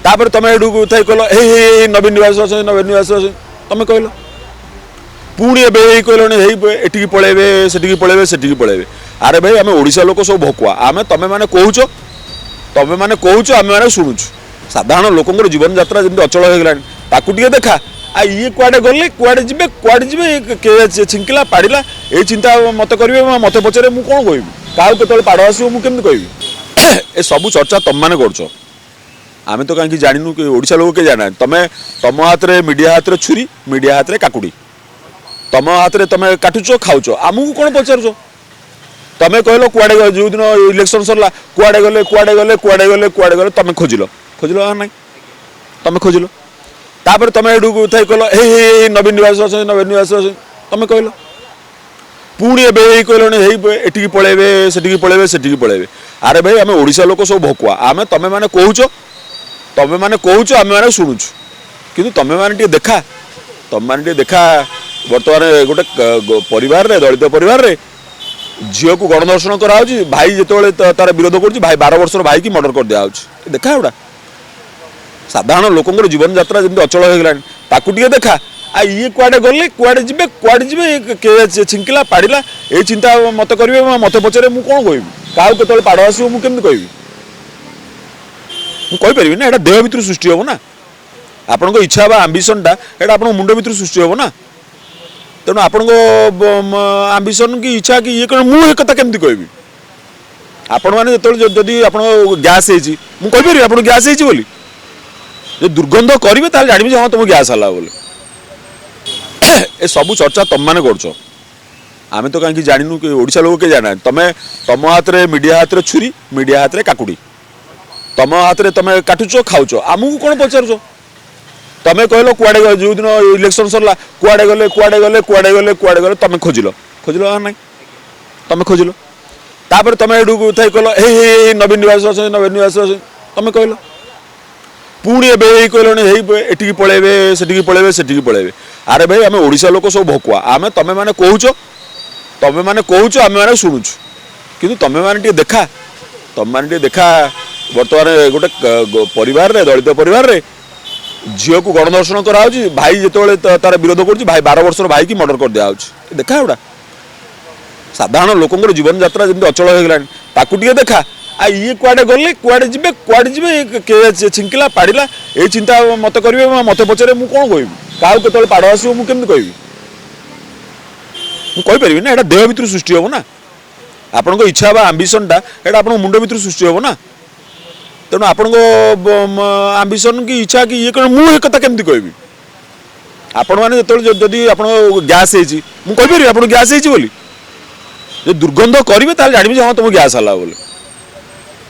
तापर तुम एडू थे कहल हे नवीन निवास नवीन निवास तुम कहल पुणी ए कहल पलैबे से पलैबे अरे भाई आम ओडिशा लोक सब भकुआ आम तुम मैंने कहूच तुम मैंने कहूच आम मैंने शुणुचु साधारण लोकंर जीवन यात्रा जमी अचल हो गलानी ताकू टे देखा आ ये कुआडे गले कुआडे जी छिंकिला पाड़ा ये चिंता मत करेंगे मत पचारे मुझे कौन कहबी क्या के पाड़ आसो मुझे कहबी ए सब चर्चा तुम मैंने कर आम तो कहीं जानू कि ओडिशा लोक के जाना तुम्हें तुम हाथ में मीडिया हाथ में छुरी मीडिया हाथ में काकुड़ी तुम हाथ में तुम काटुच खाऊच आमको कौन पचार तुम कहल कुआडे जो दिन इलेक्शन सरला कुआडे गले तुम खोजिल ना तुम खोजिल तापर तुम एडू थे कहल हे नवीन निवास तुम कहल पुणी ए कहल हे पलैबे से पलैबे अरे भाई आम ओडिशा लोक सब भकुआ आम तुम मैंने कहूच तुम मैंने कहूच आम मैंने शुणुचु कि तुम मैंने देखा तुम मैंने देखा बर्तमान गोटे परिवार रे दलित परिवार रे झील को गणदर्शन कराऊँ भाई जो तार विरोध कर भाई 12 वर्षर भाई की मर्डर कर दिया देखा गुड़ा साधारण लोकंर जीवन यात्रा जमी अचल हो गलानी ताकू टे देखा आ ये कुआडे गले कुआडे जी छिंकिला पाड़ा ये चिंता मत करेंगे मत पचारे मुझे कौन कहबी क्या के पाड़ आसो मुझे कहबी मुझे ना देह भितर सृष्टि हम ना आपण इच्छा बा आंबिशनटा यहाँ आप मुंड भितर सृष्टि हम ना तेणु आपण आंबिशन की इच्छा कि ये कौन मुझे कथा केमती कहबी आपण मैंने जदि आप गैस होगी आप गैस होली जो दुर्गंध करेंगे ताल जानवी हाँ तुम गैस है बोले ए सब चर्चा तुम मैंने कर आम तो कहीं जानू कि ओडिशा लोक के जाना तुम्हें तुम हाथ में मीडिया हाथ में छुरी मीडिया हाथ में काकुड़ी तुम हाथ में तुम काटुच खाऊच आमको कौन पचार तुम कहल कुआडे जो दिन इलेक्शन सरला कुआडे गले तुम खोजिल ना तुम खोजिल तापर तुम एडू थे कहल हे नवीन निवास तुम कहल पुणी ए कहल हे पलैबे से पलैबे अरे भाई आम ओडिशा लोक सब भकुआ आम तुम मैंने कहूच तुम मैंने कहूच आम मैंने शुणुचु कि तुम मैंने देखा तुम मैंने देखा बर्तमान गोटे परिवार रे दलित परिवार रे झील को गणदर्शन कराऊँ भाई जो तार विरोध कर भाई 12 वर्षर भाई की मर्डर कर दिया देखा गुड़ा साधारण लोकंर जीवन यात्रा जमी अचल हो गलानी ताकू टे देखा आ ये कुआडे गले कुआडे जी छिंकिला पाड़ा ये चिंता मत करेंगे मत पचारे मुझे कौन कहबी क्या के पाड़ आसो मुझे कहबी मुझे ना यहाँ देह भितर सृष्टि हम ना आपण इच्छा बा आंबिशनटा यहाँ आप मुंड भितर सृष्टि हम ना तेणु आपण आंबिशन की इच्छा कि ये कौन मुझे कथा केमती कहबी आपण मैंने जदि आप गैस होगी आप गैस होली जो दुर्गंध करेंगे ताल जानवी हाँ तुम गैस है बोले